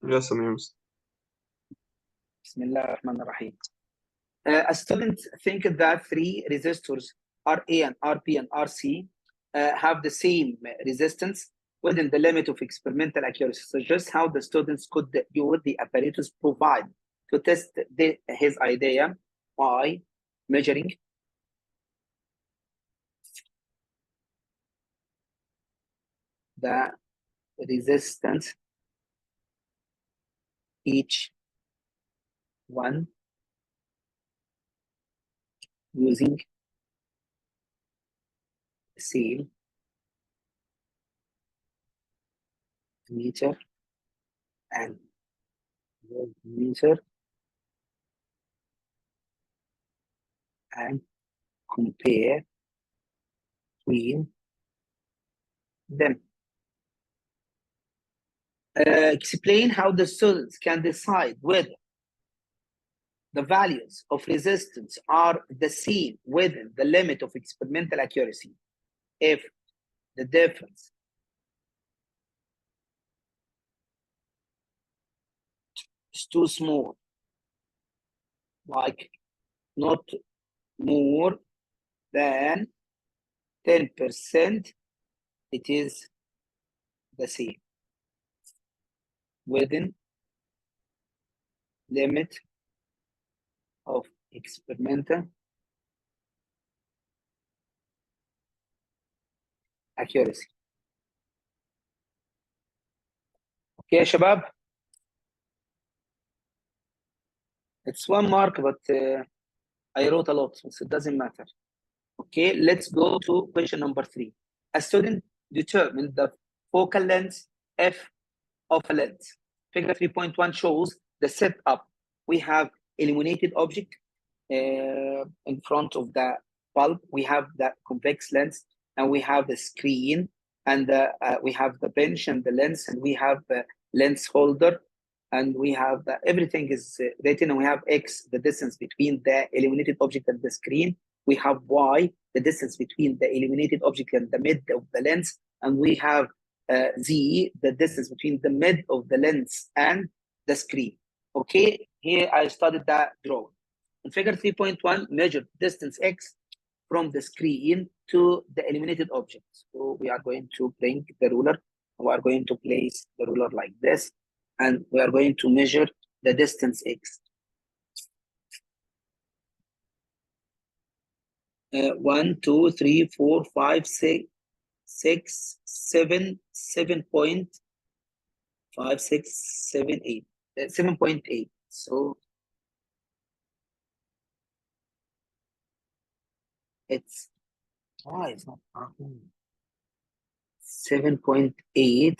Yes, I'm used. Bismillah ar-Rahman ar-Rahim. A student think that three resistors RA and RB and RC have the same resistance within the limit of experimental accuracy. So just how the students could use the apparatus provide to test his idea by measuring the resistance each one using the same meter and voltmeter and compare between them. Explain how the students can decide whether the values of resistance are the same within the limit of experimental accuracy if the difference is too small, like not more than 10%, it is the same within limit of experimental accuracy. Okay يا شباب, it's 1 mark, but I wrote a lot, so it doesn't matter. Okay, let's go to question number 3. A student determined the focal length f of a lens. Figure 3.1 shows the setup. We have illuminated object in front of the bulb. We have the convex lens, and we have the screen, and we have the bench and the lens, and we have the lens holder, and we have everything is written, and we have x, the distance between the illuminated object and the screen. We have y, the distance between the illuminated object and the mid of the lens, and we have z, the distance between the mid of the lens and the screen. Okay, here I started that drawing. In figure 3.1, measure distance x from the screen to the illuminated object. So we are going to bring the ruler. We are going to place the ruler like this, and we are going to measure the distance x. 1, 2, 3, 4, 5, 6, 7, 7.5, 6, 7, 8, 7.8. So it's it's not 7.8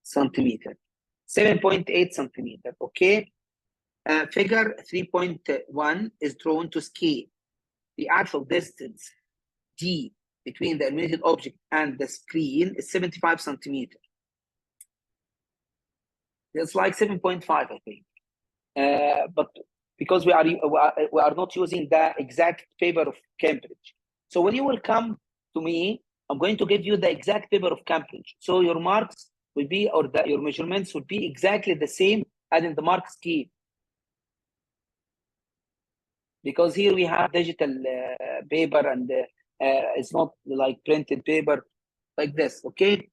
centimeter. 7.8 centimeter. Okay. Figure 3.1 is drawn to scale. The actual distance d between the illuminated object and the screen is 75 centimeter. It's like 7.5, I think. But because we are not using the exact paper of Cambridge. So when you will come to me, I'm going to give you the exact paper of Cambridge. So your marks will be, or your measurements will be exactly the same as in the mark scheme. Because here we have digital paper, and it's not like printed paper like this, okay?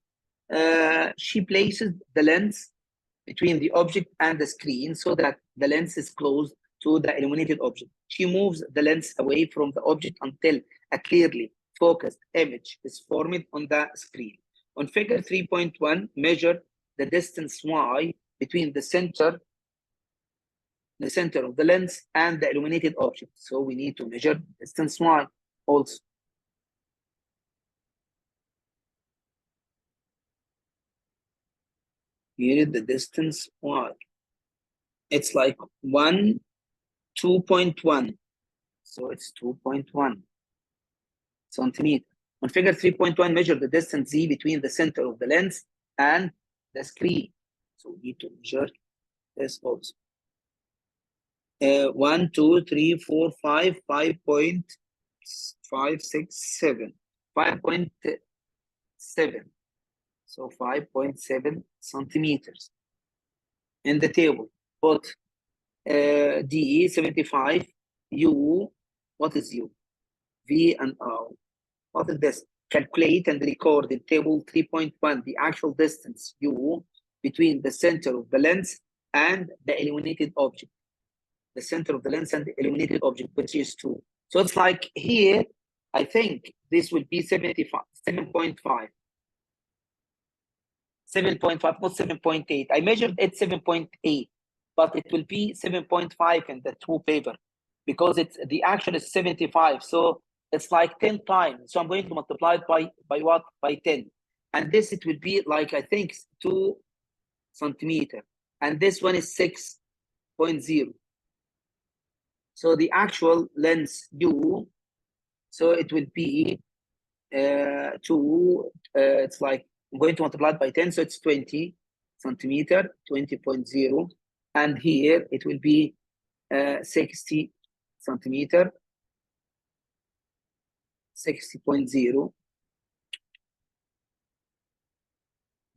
She places the lens between the object and the screen so that the lens is close to the illuminated object. She moves the lens away from the object until a clearly focused image is formed on the screen. On figure 3.1, measure the distance y between the center of the lens and the illuminated object. So we need to measure distance y also. Here is the distance y. It's like 2.1. So it's 2.1 centimeter. On figure 3.1, measure the distance z between the center of the lens and the screen. So we need to measure this also. 1, 2, 3, 4, 5, 5.5, 6, 7. 5.7. So 5.7 centimeters. in the table. Put DE 75, U, what is U? V and O. What is this? Calculate and record in table 3.1 the actual distance U between the center of the lens and the illuminated object. The center of the lens and the illuminated object, which is 2. So it's like here, I think this will be 75, 7.5. 7.5, not 7.8. I measured it 7.8, but it will be 7.5 in the true paper because it's the actual is 75. So it's like 10 times. So I'm going to multiply it by what? By 10. And this it will be like I think 2 centimeter. And this one is 6.0. So the actual lens U, so it will be it's like I'm going to multiply it by 10, so it's 20 centimeter, 20.0. And here it will be 60 centimeter, 60.0,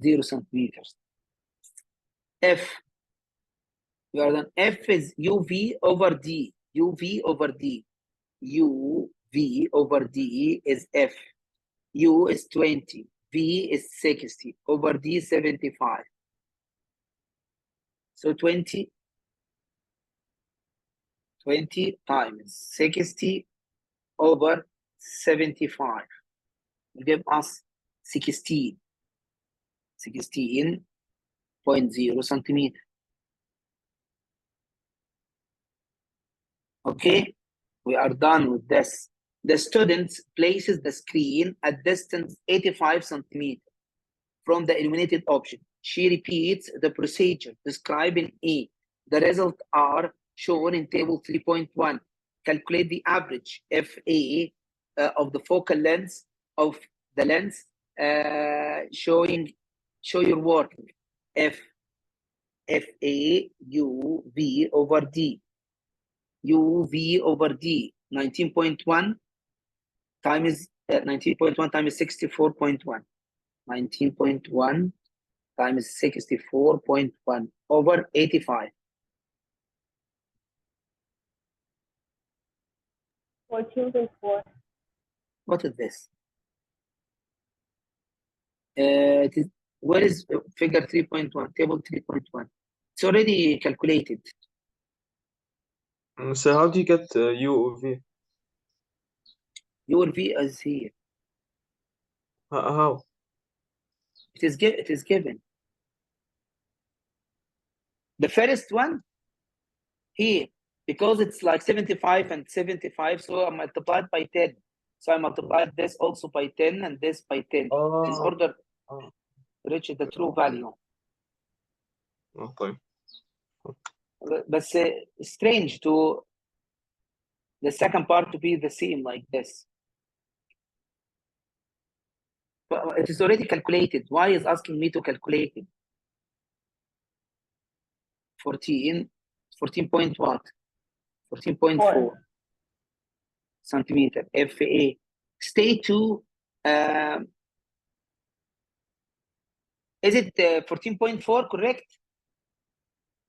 0 centimeters. F, you are done. F is UV over D, UV over D. UV over D is F. U is 20, V is 60, over D 75. So 20 times 60 over 75 will give us 16.0 centimeter. Okay, we are done with this. The student places the screen at distance 85 centimeters from the illuminated object. She repeats the procedure described in A. The results are shown in table 3.1. Calculate the average FA of the focal length of the lens show your work. FA UV over D. UV over D 19.1 times 19.1 times 64.1. 19.1 times 64.1 over 85. 14.4. What is this? Where is figure 3.1, table 3.1? It's already calculated. So how do you get U or V? U or V is here. How? It is given. The first one here, because it's like 75 and 75, so I multiplied by 10. So I multiplied this also by 10 and this by 10 in order to reach the true value. Okay. But strange to the second part to be the same like this. But it is already calculated. Why is asking me to calculate it? 14 point what? 14.4 centimeter FA. Stay to is it 14.4 correct?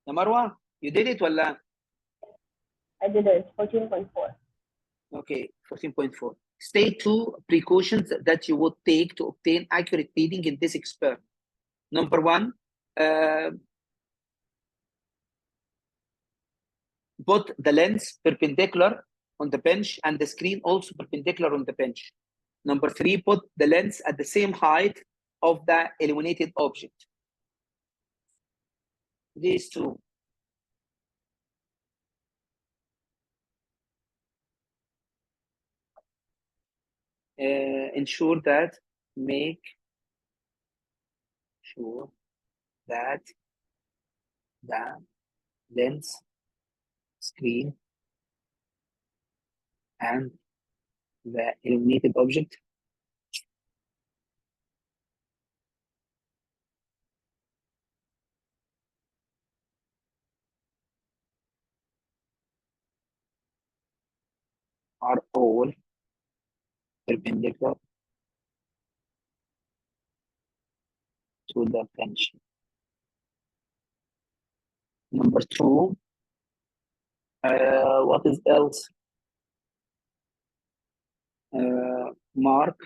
Ya Marwa, you did it wala? I did it. 14.4. Okay, 14.4. State 2 precautions that you would take to obtain accurate reading in this experiment. Number 1, put the lens perpendicular on the bench and the screen also perpendicular on the bench. Number 3, put the lens at the same height of the illuminated object. These two. Ensure that, make sure that the lens, screen, and the illuminated object are all perpendicular to the bench. Number 2, what is else? Mark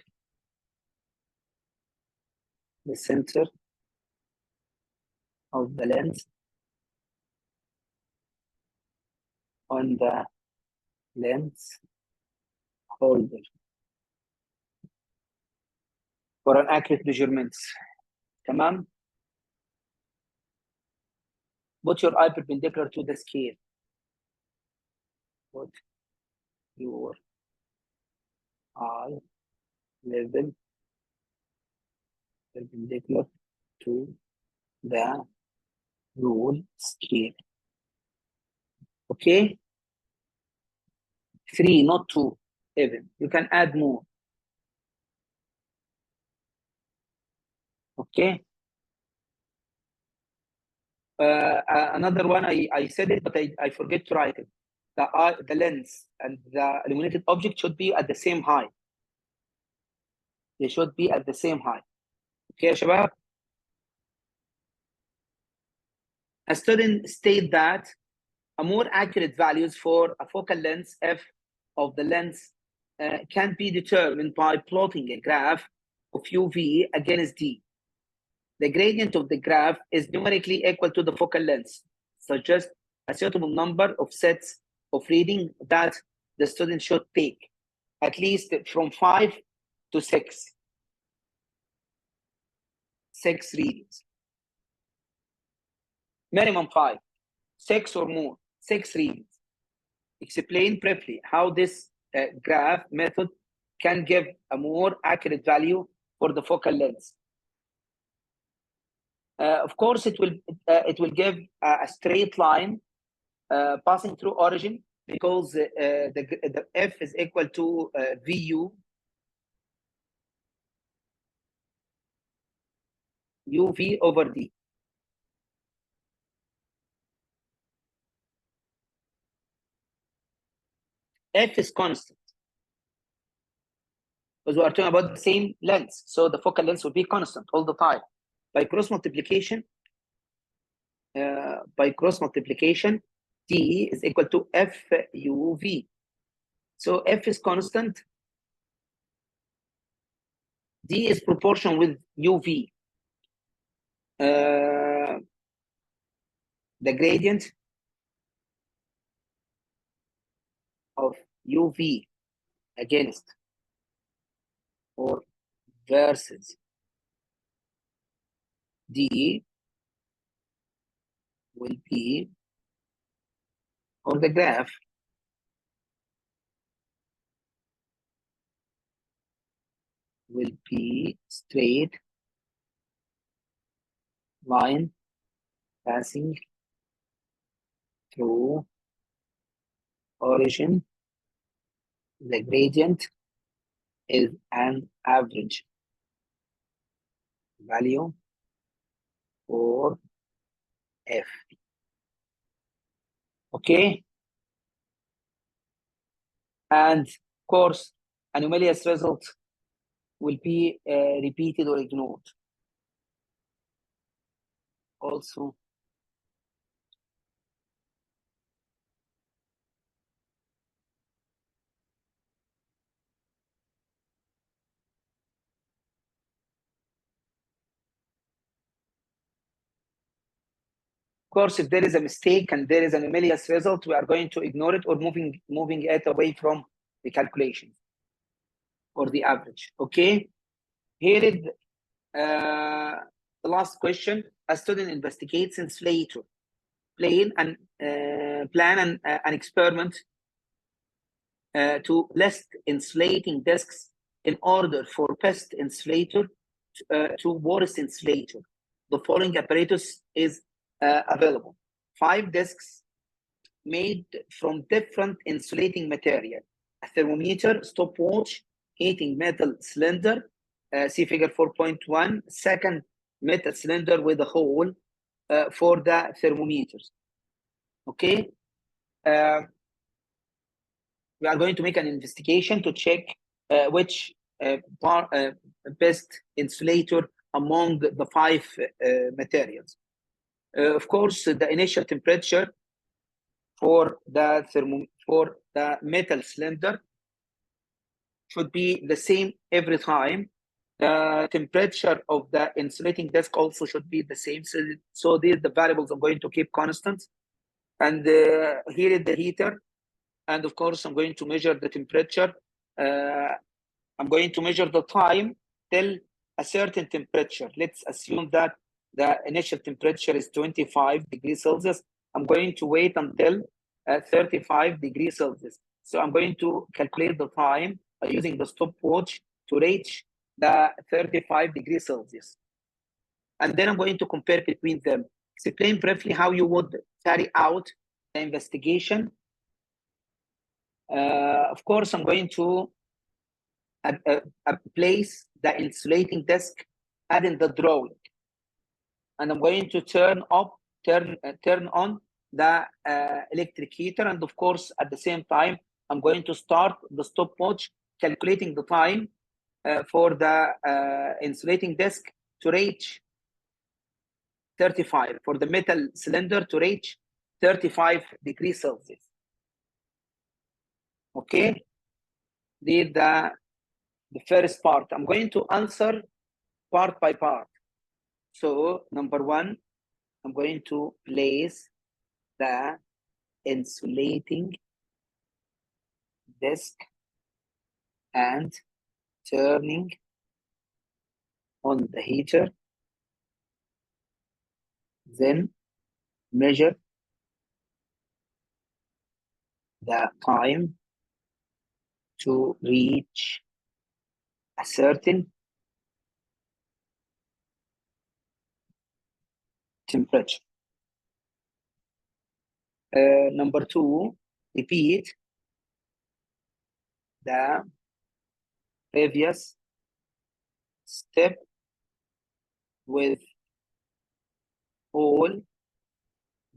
the center of the lens on the lens holder for an accurate measurements. تمام. Put your eye perpendicular to the scale. Put your eye level perpendicular to the rule scale. Okay? 3, not 2, even. You can add more. Okay? Another one, I said it, but I forget to write it. The lens and the illuminated object should be at the same height. They should be at the same height. Okay, يا شباب? A student state that a more accurate values for a focal length f of the lens can be determined by plotting a graph of uv against d. The gradient of the graph is numerically equal to the focal length. Suggest a suitable number of sets of reading that the student should take, at least from 5 to 6. 6 readings. Minimum 5, 6 or more, 6 readings. Explain briefly how this graph method can give a more accurate value for the focal length. Of course, it will give a straight line passing through origin, because the f is equal to vu uv over d. F is constant because we are talking about the same length, so the focal length will be constant all the time. By cross multiplication, d is equal to f uv. So f is constant, d is proportional with uv. The gradient of uv against or versus d will be, or the graph will be straight line passing through origin. The gradient is an average value for f. Okay? And of course, anomalous result will be repeated or ignored. Also, of course, if there is a mistake and there is an anomalous result, we are going to ignore it or moving it away from the calculation or the average. Okay? Here is the last question. A student investigates inflator, plan an experiment to list insulating discs in order for best insulator to worst insulator. The following apparatus is available. 5 discs made from different insulating material: a thermometer, stopwatch, heating metal cylinder, see figure 4.1, second metal cylinder with a hole for the thermometers. Okay? We are going to make an investigation to check which best insulator among the 5 materials. Of course, the initial temperature for the metal cylinder should be the same every time. The temperature of the insulating disk also should be the same. So these the variables I'm going to keep constant. And here is the heater. And of course, I'm going to measure the temperature. I'm going to measure the time till a certain temperature. Let's assume that the initial temperature is 25 degrees Celsius. I'm going to wait until 35 degrees Celsius. So I'm going to calculate the time by using the stopwatch to reach the 35 degrees Celsius. And then I'm going to compare between them. Explain briefly how you would carry out the investigation. Of course, I'm going to place the insulating disk as in the drawing, and I'm going to turn on the electric heater, and of course at the same time I'm going to start the stopwatch calculating the time for the insulating disk to reach 35, for the metal cylinder to reach 35 degrees Celsius. Okay, the first part. I'm going to answer part by part. So number one, I'm going to place the insulating disk and turning on the heater, then measure the time to reach a certain temperature. Number two, repeat the previous step with all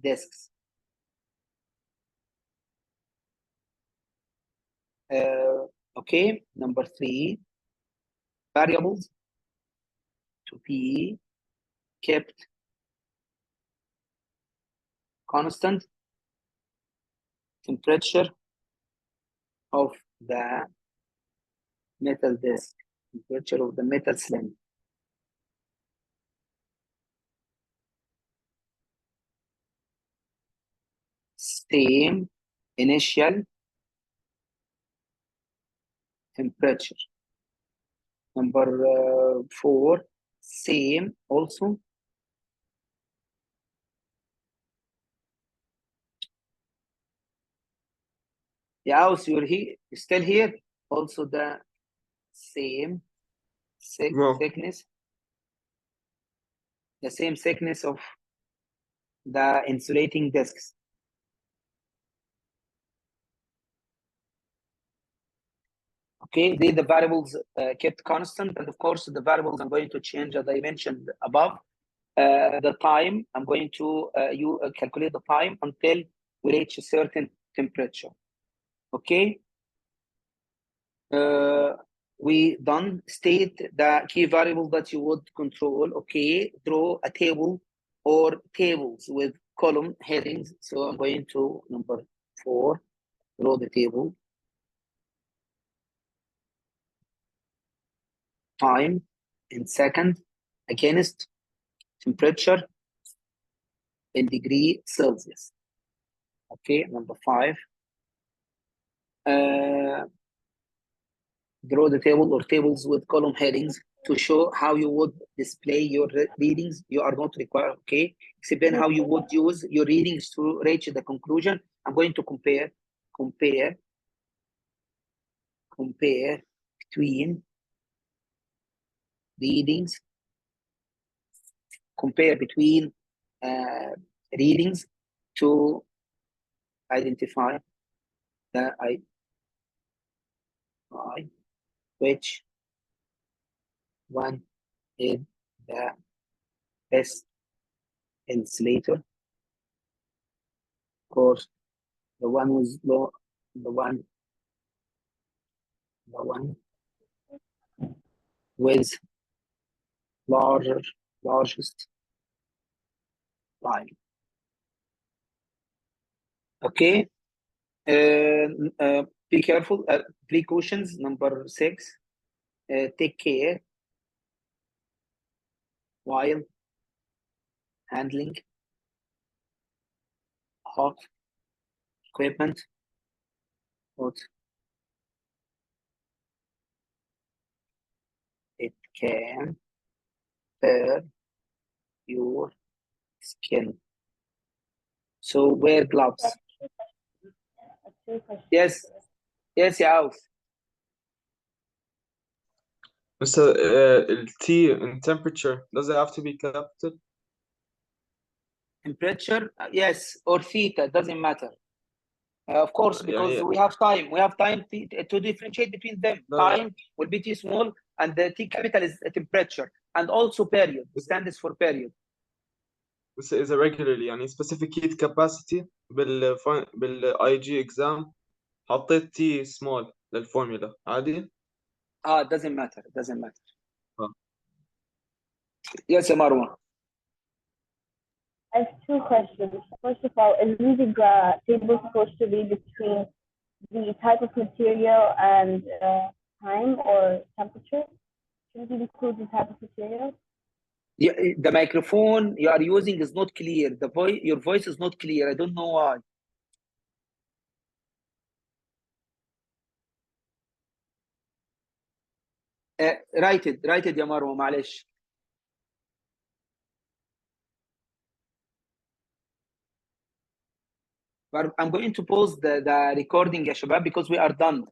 disks. Okay, number three, variables to be kept constant, temperature of the metal disk, temperature of the metal cylinder. Same initial temperature. Number four, same also yeah, so you're here, still here. Also the same No. thickness, the same thickness of the insulating discs. Okay, the variables kept constant, and of course the variables I'm going to change as I mentioned above. The time I'm going to calculate the time until we reach a certain temperature. Okay. We done state the key variable that you would control. Okay, draw a table or tables with column headings. So I'm going to number 4, draw the table. Time in second against temperature in degree Celsius. Okay, number 5. Draw the table or tables with column headings to show how you would display your readings. You are not required, okay? Explain how you would use your readings to reach the conclusion. I'm going to compare between readings, compare between readings to identify which one is the best insulator. Of course, the one with low, the one with largest while. Okay. Be careful. Precautions number 6. Take care while handling hot equipment. What it can burn your skin. So wear gloves. Two questions. Yes. Yes, Yaus. Mr. T in temperature, does it have to be capital? Temperature, yes, or theta, doesn't matter. Of course, because yeah. we have time. We have time to differentiate between them. No. Time will be T small, and the T capital is temperature, and also period. Stands for period. بس إذا regularly يعني specific heat capacity بال IG exam حطيت T small للفورمولا عادي؟ Doesn't matter. Doesn't matter. آه. Yes, Marwa. I have two questions. First of all, is the table supposed to be between the type of material and time or temperature? Shouldn't it include the type of material? Yeah, the microphone you are using is not clear. Your voice is not clear. I don't know why. Write it يا مروة معلش. I'm going to pause the recording يا شباب because we are done.